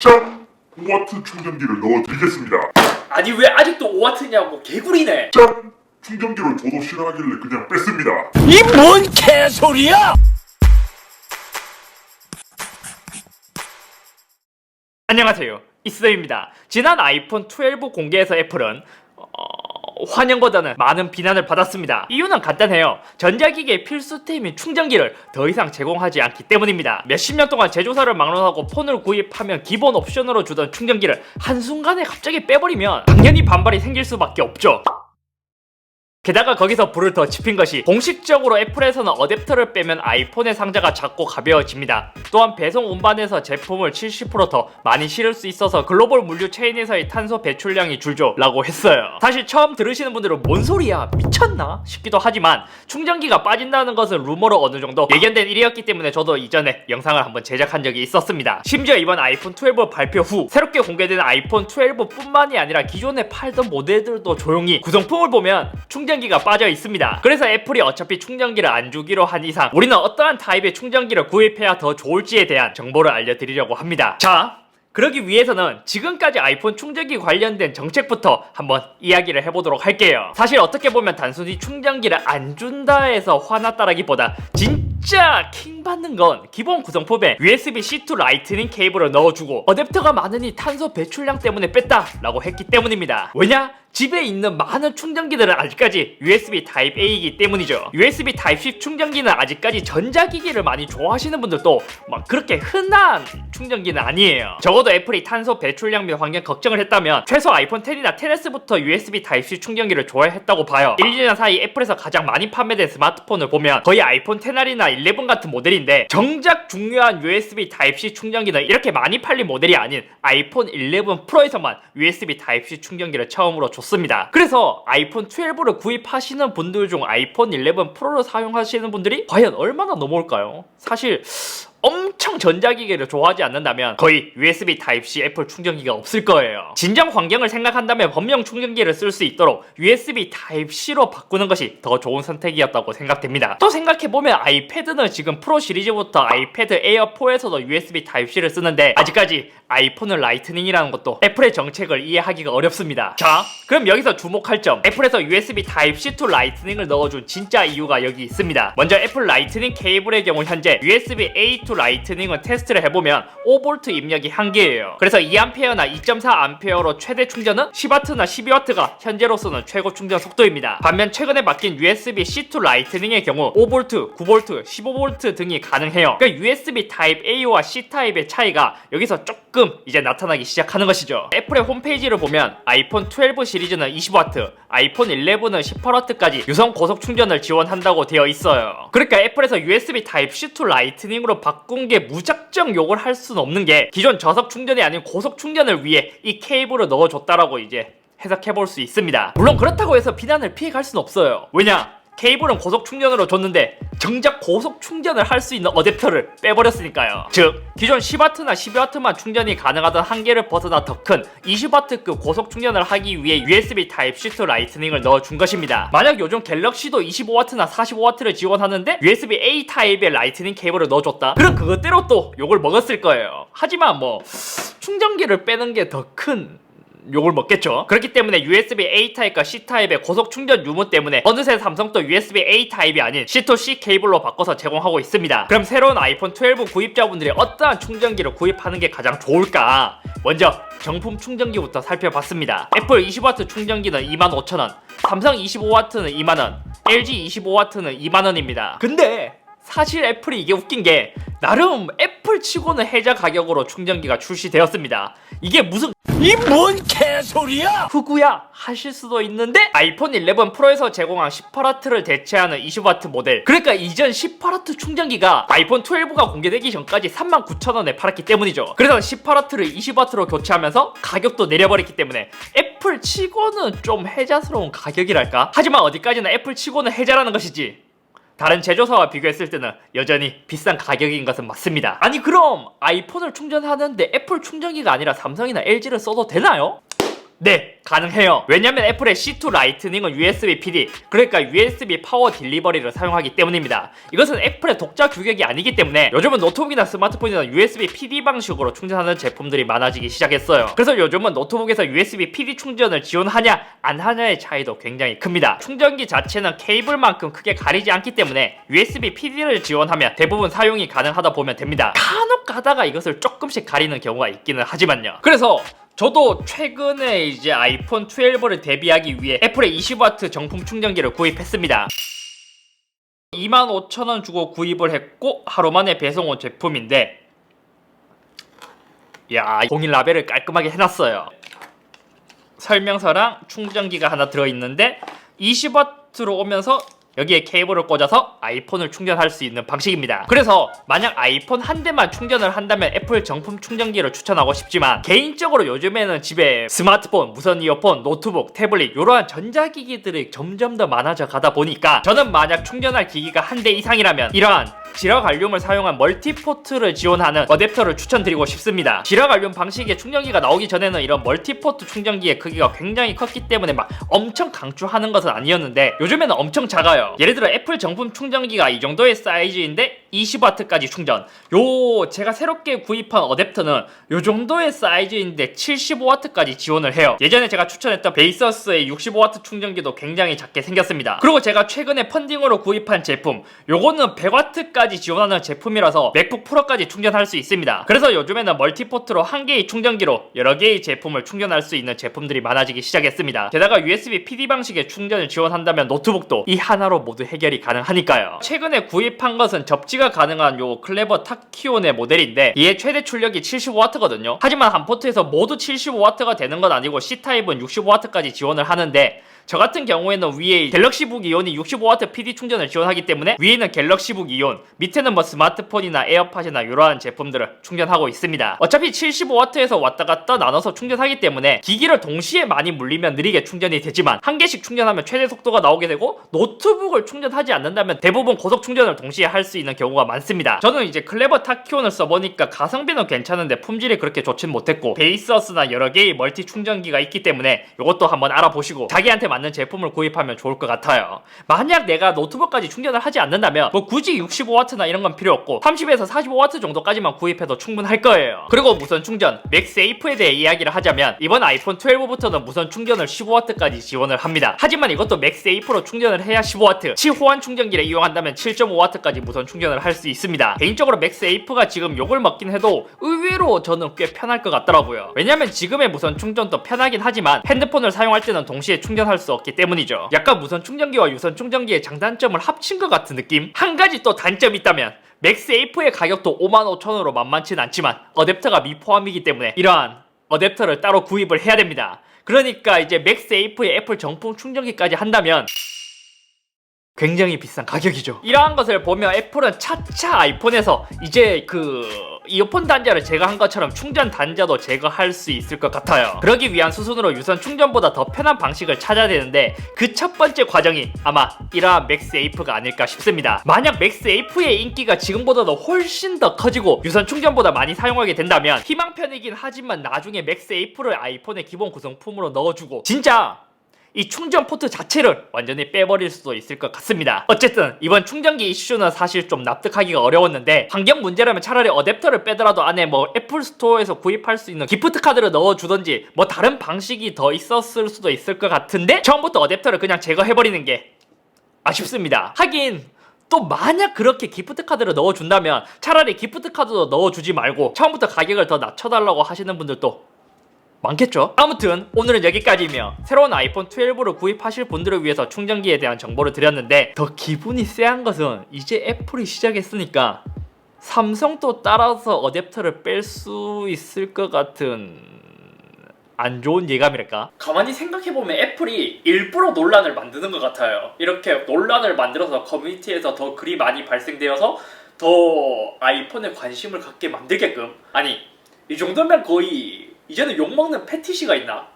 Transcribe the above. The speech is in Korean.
짠! 5W 충전기를 넣어드리겠습니다. 아니 왜 아직도 5W냐고 개구리네. 짠! 충전기를 줘도 싫어하길래 그냥 뺐습니다. 이 뭔 개소리야! 안녕하세요, 이스더입니다. 지난 아이폰 12 공개에서 애플은 환영보다는 많은 비난을 받았습니다. 이유는 간단해요. 전자기기의 필수템인 충전기를 더 이상 제공하지 않기 때문입니다. 몇십 년 동안 제조사를 막론하고 폰을 구입하면 기본 옵션으로 주던 충전기를 한순간에 갑자기 빼버리면 당연히 반발이 생길 수밖에 없죠. 게다가 거기서 불을 더 지핀 것이 공식적으로 애플에서는 어댑터를 빼면 아이폰의 상자가 작고 가벼워집니다. 또한 배송 운반에서 제품을 70% 더 많이 실을 수 있어서 글로벌 물류 체인에서의 탄소 배출량이 줄죠 라고 했어요. 사실 처음 들으시는 분들은 뭔 소리야 미쳤나 싶기도 하지만 충전기가 빠진다는 것은 루머로 어느 정도 예견된 일이었기 때문에 저도 이전에 영상을 한번 제작한 적이 있었습니다. 심지어 이번 아이폰 12 발표 후 새롭게 공개된 아이폰 12 뿐만이 아니라 기존에 팔던 모델들도 조용히 구성품을 보면 충전기가 빠져 있습니다. 그래서 애플이 어차피 충전기를 안 주기로 한 이상 우리는 어떠한 타입의 충전기를 구입해야 더 좋을지에 대한 정보를 알려드리려고 합니다. 자, 그러기 위해서는 지금까지 아이폰 충전기 관련된 정책부터 한번 이야기를 해보도록 할게요. 사실 어떻게 보면 단순히 충전기를 안 준다 해서 화났다라기보다 진짜 킹받는 건 기본 구성품에 USB-C to 라이트닝 케이블을 넣어주고 어댑터가 많으니 탄소 배출량 때문에 뺐다 라고 했기 때문입니다. 왜냐? 집에 있는 많은 충전기들은 아직까지 USB Type-A이기 때문이죠. USB Type-C 충전기는 아직까지 전자기기를 많이 좋아하시는 분들도 막 그렇게 흔한 충전기는 아니에요. 적어도 애플이 탄소 배출량 및 환경 걱정을 했다면 최소 아이폰 10이나 10s부터 USB Type-C 충전기를 좋아했다고 봐요. 1, 2년 사이 애플에서 가장 많이 판매된 스마트폰을 보면 거의 아이폰 10R이나 11 같은 모델인데 정작 중요한 USB Type-C 충전기는 이렇게 많이 팔린 모델이 아닌 아이폰 11 프로에서만 USB Type-C 충전기를 처음으로 줬습니다. 그래서 아이폰 12를 구입하시는 분들 중 아이폰 11 프로를 사용하시는 분들이 과연 얼마나 넘어올까요? 사실 엄청 전자기기를 좋아하지 않는다면 거의 USB Type-C 애플 충전기가 없을 거예요. 진정 환경을 생각한다면 범용 충전기를 쓸 수 있도록 USB Type-C로 바꾸는 것이 더 좋은 선택이었다고 생각됩니다. 또 생각해보면 아이패드는 지금 프로 시리즈부터 아이패드 에어 4에서도 USB Type-C를 쓰는데 아직까지 아이폰은 라이트닝이라는 것도 애플의 정책을 이해하기가 어렵습니다. 자, 그럼 여기서 주목할 점, 애플에서 USB Type-C to 라이트닝을 넣어준 진짜 이유가 여기 있습니다. 먼저 애플 라이트닝 케이블의 경우 현재 USB-A to 라이트닝을 테스트를 해보면 5V 입력이 한계예요. 그래서 2A나 2.4A로 최대 충전은 10W나 12W가 현재로서는 최고 충전 속도입니다. 반면 최근에 바뀐 USB-C to 라이트닝의 경우 5V, 9V, 15V 등이 가능해요. 그러니까 USB Type-A와 C 타입의 차이가 여기서 조금 이제 나타나기 시작하는 것이죠. 애플의 홈페이지를 보면 아이폰 12 시리즈는 20W, 아이폰 11은 18W까지 유선 고속 충전을 지원한다고 되어 있어요. 그러니까 애플에서 USB Type-C to 라이트닝으로 바꾼 게 무작정 욕을 할 수는 없는 게 기존 저속 충전이 아닌 고속 충전을 위해 이 케이블을 넣어줬다라고 이제 해석해볼 수 있습니다. 물론 그렇다고 해서 비난을 피해갈 수는 없어요. 왜냐? 케이블은 고속 충전으로 줬는데 정작 고속 충전을 할 수 있는 어댑터를 빼버렸으니까요. 즉 기존 10W나 12W만 충전이 가능하던 한계를 벗어나 더 큰 20W급 고속 충전을 하기 위해 USB Type-C to 라이트닝을 넣어준 것입니다. 만약 요즘 갤럭시도 25W나 45W를 지원하는데 USB-A 타입의 라이트닝 케이블을 넣어줬다? 그럼 그것대로 또 욕을 먹었을 거예요. 하지만 뭐 충전기를 빼는 게 더 큰 욕을 먹겠죠. 그렇기 때문에 USB-A 타입과 C 타입의 고속 충전 유무 때문에 어느새 삼성도 USB-A 타입이 아닌 C2C 케이블로 바꿔서 제공하고 있습니다. 그럼 새로운 아이폰 12 구입자분들이 어떠한 충전기를 구입하는 게 가장 좋을까? 먼저 정품 충전기부터 살펴봤습니다. 애플 20W 충전기는 25,000원, 삼성 25W는 2만원, LG 25W는 2만원입니다. 근데 사실 애플이 이게 웃긴 게 나름 애플 치고는 혜자 가격으로 충전기가 출시되었습니다. 이게 무슨 이 뭔 개소리야! 후구야 하실 수도 있는데 아이폰 11 프로에서 제공한 18W를 대체하는 20W 모델, 그러니까 이전 18W 충전기가 아이폰 12가 공개되기 전까지 39,000원에 팔았기 때문이죠. 그래서 18W를 20W로 교체하면서 가격도 내려버렸기 때문에 애플 치고는 좀 혜자스러운 가격이랄까? 하지만 어디까지나 애플 치고는 혜자라는 것이지 다른 제조사와 비교했을 때는 여전히 비싼 가격인 것은 맞습니다. 아니 그럼 아이폰을 충전하는데 애플 충전기가 아니라 삼성이나 LG를 써도 되나요? 네, 가능해요. 왜냐면 애플의 C2 라이트닝은 USB PD, 그러니까 USB 파워 딜리버리를 사용하기 때문입니다. 이것은 애플의 독자 규격이 아니기 때문에 요즘은 노트북이나 스마트폰이나 USB PD 방식으로 충전하는 제품들이 많아지기 시작했어요. 그래서 요즘은 노트북에서 USB PD 충전을 지원하냐 안 하냐의 차이도 굉장히 큽니다. 충전기 자체는 케이블만큼 크게 가리지 않기 때문에 USB PD를 지원하면 대부분 사용이 가능하다 보면 됩니다. 간혹 가다가 이것을 조금씩 가리는 경우가 있기는 하지만요. 그래서 저도 최근에 이제 아이폰 12를 대비하기 위해 애플의 20W 정품 충전기를 구입했습니다. 25,000원 주고 구입을 했고 하루 만에 배송 온 제품인데, 야, 공일 라벨을 깔끔하게 해놨어요. 설명서랑 충전기가 하나 들어있는데 20W로 오면서 여기에 케이블을 꽂아서 아이폰을 충전할 수 있는 방식입니다. 그래서 만약 아이폰 한 대만 충전을 한다면 애플 정품 충전기를 추천하고 싶지만, 개인적으로 요즘에는 집에 스마트폰, 무선 이어폰, 노트북, 태블릿 이러한 전자기기들이 점점 더 많아져 가다 보니까 저는 만약 충전할 기기가 한 대 이상이라면 이러한 지락 알륨을 사용한 멀티포트를 지원하는 어댑터를 추천드리고 싶습니다. 지락 알륨 방식의 충전기가 나오기 전에는 이런 멀티포트 충전기의 크기가 굉장히 컸기 때문에 막 엄청 강추하는 것은 아니었는데 요즘에는 엄청 작아요. 예를 들어 애플 정품 충전기가 이 정도의 사이즈인데 20W까지 충전, 요 제가 새롭게 구입한 어댑터는 요 정도의 사이즈인데 75W까지 지원을 해요. 예전에 제가 추천했던 베이서스의 65W 충전기도 굉장히 작게 생겼습니다. 그리고 제가 최근에 펀딩으로 구입한 제품, 요거는 100W까지 지원하는 제품이라서 맥북 프로까지 충전할 수 있습니다. 그래서 요즘에는 멀티포트로 한 개의 충전기로 여러 개의 제품을 충전할 수 있는 제품들이 많아지기 시작했습니다. 게다가 USB PD 방식의 충전을 지원한다면 노트북도 이 하나로 모두 해결이 가능하니까요. 최근에 구입한 것은 접지가 가능한 요 클레버 타키온의 모델인데 이에 최대 출력이 75W거든요. 하지만 한 포트에서 모두 75W가 되는 건 아니고 C타입은 65W까지 지원을 하는데, 저 같은 경우에는 위에 갤럭시북 이온이 65W PD 충전을 지원하기 때문에 위에는 갤럭시북 이온, 밑에는 뭐 스마트폰이나 에어팟이나 이러한 제품들을 충전하고 있습니다. 어차피 75W에서 왔다 갔다 나눠서 충전하기 때문에 기기를 동시에 많이 물리면 느리게 충전이 되지만 한 개씩 충전하면 최대 속도가 나오게 되고, 노트북을 충전하지 않는다면 대부분 고속 충전을 동시에 할 수 있는 경우가 많습니다. 저는 이제 클레버 타키온을 써보니까 가성비는 괜찮은데 품질이 그렇게 좋진 못했고, 베이서스나 여러 개의 멀티 충전기가 있기 때문에 이것도 한번 알아보시고 자기한테 맞는 제품을 구입하면 좋을 것 같아요. 만약 내가 노트북까지 충전을 하지 않는다면 뭐 굳이 65W나 이런 건 필요 없고 30에서 45W 정도까지만 구입해도 충분할 거예요. 그리고 무선 충전, 맥세이프에 대해 이야기를 하자면 이번 아이폰 12부터는 무선 충전을 15W까지 지원을 합니다. 하지만 이것도 맥세이프로 충전을 해야 15W, 치호환 충전기를 이용한다면 7.5W까지 무선 충전을 할 수 있습니다. 개인적으로 맥세이프가 지금 욕을 먹긴 해도 의외로 저는 꽤 편할 것 같더라고요. 왜냐면 지금의 무선 충전도 편하긴 하지만 핸드폰을 사용할 때는 동시에 충전할 수 없기 때문이죠. 약간 무선 충전기와 유선 충전기의 장단점을 합친 것 같은 느낌? 한 가지 또 단점이 있다면 맥세이프의 가격도 55,000원으로 만만치는 않지만 어댑터가 미포함이기 때문에 이러한 어댑터를 따로 구입을 해야 됩니다. 그러니까 이제 맥세이프의 애플 정품 충전기까지 한다면 굉장히 비싼 가격이죠. 이러한 것을 보면 애플은 차차 아이폰에서 이제 이어폰 단자를 제거한 것처럼 충전 단자도 제거할 수 있을 것 같아요. 그러기 위한 수순으로 유선 충전보다 더 편한 방식을 찾아야 되는데 그 첫 번째 과정이 아마 이러한 맥세이프가 아닐까 싶습니다. 만약 맥세이프의 인기가 지금보다도 훨씬 더 커지고 유선 충전보다 많이 사용하게 된다면 희망편이긴 하지만 나중에 맥세이프를 아이폰의 기본 구성품으로 넣어주고 진짜 이 충전 포트 자체를 완전히 빼버릴 수도 있을 것 같습니다. 어쨌든 이번 충전기 이슈는 사실 좀 납득하기가 어려웠는데, 환경 문제라면 차라리 어댑터를 빼더라도 안에 뭐 애플 스토어에서 구입할 수 있는 기프트 카드를 넣어주던지 뭐 다른 방식이 더 있었을 수도 있을 것 같은데 처음부터 어댑터를 그냥 제거해버리는 게 아쉽습니다. 하긴 또 만약 그렇게 기프트 카드를 넣어준다면 차라리 기프트 카드도 넣어주지 말고 처음부터 가격을 더 낮춰달라고 하시는 분들도 많겠죠? 아무튼 오늘은 여기까지이며 새로운 아이폰 12를 구입하실 분들을 위해서 충전기에 대한 정보를 드렸는데, 더 기분이 쎄한 것은 이제 애플이 시작했으니까 삼성도 따라서 어댑터를 뺄 수 있을 것 같은 안 좋은 예감이랄까? 가만히 생각해보면 애플이 일부러 논란을 만드는 것 같아요. 이렇게 논란을 만들어서 커뮤니티에서 더 글이 많이 발생되어서 더 아이폰에 관심을 갖게 만들게끔. 아니 이 정도면 거의 이제는 욕먹는 패티시가 있나?